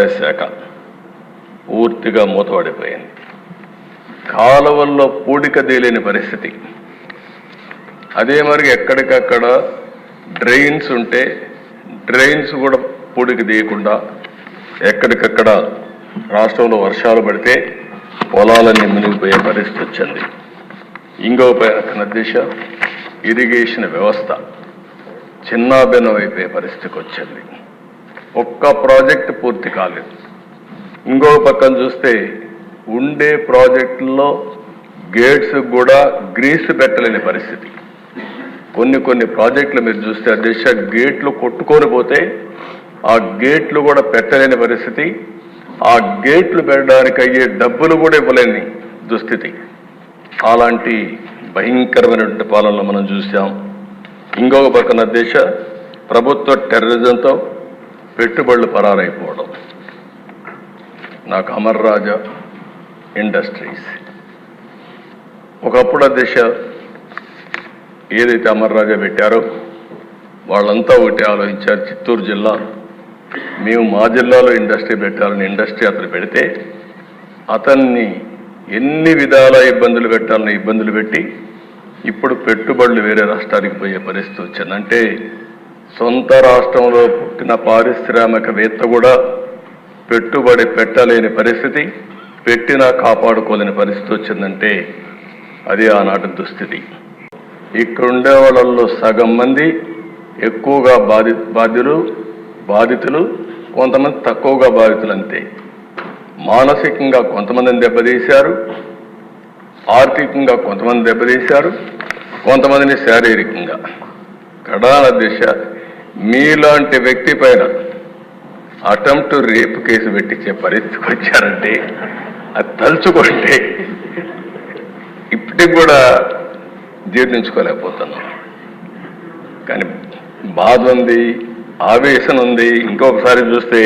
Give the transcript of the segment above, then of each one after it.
వ్యవసాయ శాఖ పూర్తిగా మూతపడిపోయింది. కాలువల్లో పూడిక తేలేని పరిస్థితి. అదే మరి ఎక్కడికక్కడ డ్రైన్స్ ఉంటే డ్రైన్స్ కూడా పూడిక తీయకుండా ఎక్కడికక్కడ రాష్ట్రంలో వర్షాలు పడితే పొలాలన్నీ మునిగిపోయే పరిస్థితి వచ్చింది. ఇంకో పైన దిశ ఇరిగేషన్ వ్యవస్థ చిన్నాభిన్నమైపోయే పరిస్థితికి వచ్చింది. ఒక్క ప్రాజెక్ట్ పూర్తి కాలేదు. ఇంకో పక్కన చూస్తే ఉండే ప్రాజెక్టుల్లో గేట్స్ కూడా గ్రీస్ పెట్టలేని పరిస్థితి. కొన్ని ప్రాజెక్టులు మీరు చూస్తే దిశ గేట్లు కొట్టుకొని పోతే ఆ గేట్లు కూడా పెట్టలేని పరిస్థితి. ఆ గేట్లు పెట్టడానికి అయ్యే డబ్బులు కూడా ఇవ్వలేని దుస్థితి. అలాంటి భయంకరమైనటువంటి పాలనలో మనం చూసాం. ఇంకొక పక్కన దేశ ప్రభుత్వ టెర్రరిజంతో పెట్టుబడులు పరారైపోవడం. నాకు అమర్ రాజా ఇండస్ట్రీస్ ఒకప్పుడు దేశ ఏదైతే అమర్ రాజా పెట్టారో వాళ్ళంతా ఒకటి ఆలోచించారు. చిత్తూరు జిల్లా మేము మా జిల్లాలో ఇండస్ట్రీ పెట్టాలని ఇండస్ట్రీ అతను పెడితే అతన్ని ఎన్ని విధాల ఇబ్బందులు పెట్టాలని ఇబ్బందులు పెట్టి ఇప్పుడు పెట్టుబడులు వేరే రాష్ట్రానికి పోయే పరిస్థితి వచ్చింది. అంటే సొంత రాష్ట్రంలో పుట్టిన పారిశ్రామికవేత్త కూడా పెట్టుబడి పెట్టలేని పరిస్థితి, పెట్టినా కాపాడుకోలేని పరిస్థితి వచ్చిందంటే అది ఆనాటి దుస్థితి. ఇక్కడ ఉండే వాళ్ళల్లో సగం మంది ఎక్కువగా బాధితులు, కొంతమంది తక్కువగా బాధితులు అంతే. మానసికంగా కొంతమందిని దెబ్బతీశారు, ఆర్థికంగా కొంతమంది దెబ్బతీశారు, కొంతమందిని శారీరకంగా. కడాన దిశ మీలాంటి వ్యక్తి పైన అటెంప్ట్ రేప్ కేసు పెట్టించే పరిస్థితికి వచ్చారంటే అది తలుచుకుంటే ఇప్పటికి కూడా జీర్ణించుకోలేకపోతున్నాం. కానీ బాధ ఉంది, ఆవేశం ఉంది. ఇంకొకసారి చూస్తే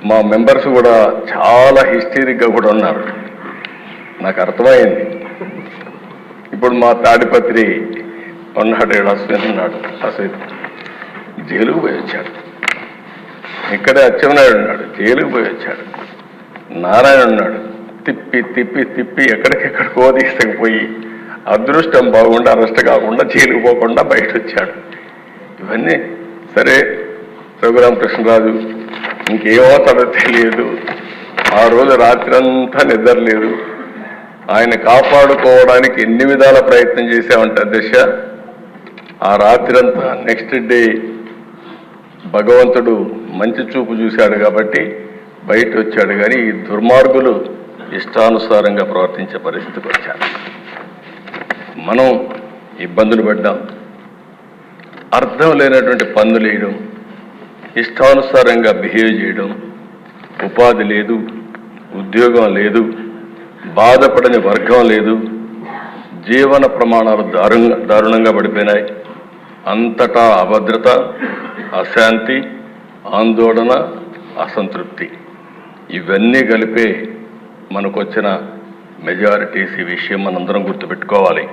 మా మెంబర్స్ కూడా చాలా హిస్టరిక్గా కూడా ఉన్నారు. నాకు అర్థమైంది. ఇప్పుడు మా తాడిపత్రి ఉన్నాడు, అశ్విన్ ఉన్నాడు. అశ్విన్ జైలుకు పోయి వచ్చాడు. ఇక్కడే అచ్చెన్నాయుడు ఉన్నాడు, జైలుకు పోయి వచ్చాడు. నారాయణ ఉన్నాడు, తిప్పి తిప్పి తిప్పి ఎక్కడికెక్కడికో తీసుకుపోయి అదృష్టం బాగుండా అరెస్ట్ కాకుండా జైలుకు పోకుండా బయట వచ్చాడు. ఇవన్నీ సరే. రఘురామకృష్ణరాజు ఇంకేమవుతాడో తెలియదు. ఆ రోజు రాత్రంతా నిద్ర లేదు. ఆయన కాపాడుకోవడానికి ఎన్ని విధాల ప్రయత్నం చేశామంటే దిశ ఆ రాత్రంతా నెక్స్ట్ డే భగవంతుడు మంచి చూపు చూశాడు కాబట్టి బయట వచ్చాడు. కానీ ఈ దుర్మార్గులు ఇష్టానుసారంగా ప్రవర్తించే పరిస్థితికి వచ్చారు. మనం ఇబ్బందులు పడ్డాం. అర్థం లేనటువంటి పన్నులు వేయడం, ఇష్టానుసారంగా బిహేవ్ చేయడం, ఉపాధి లేదు, ఉద్యోగం లేదు, బాధపడని వర్గం లేదు, జీవన ప్రమాణాలు దారుణంగా పడిపోయినాయి. అంతటా అభద్రత, అశాంతి, ఆందోళన, అసంతృప్తి ఇవన్నీ కలిపే మనకొచ్చిన మెజారిటీస్. ఈ విషయం మనందరం గుర్తుపెట్టుకోవాలి.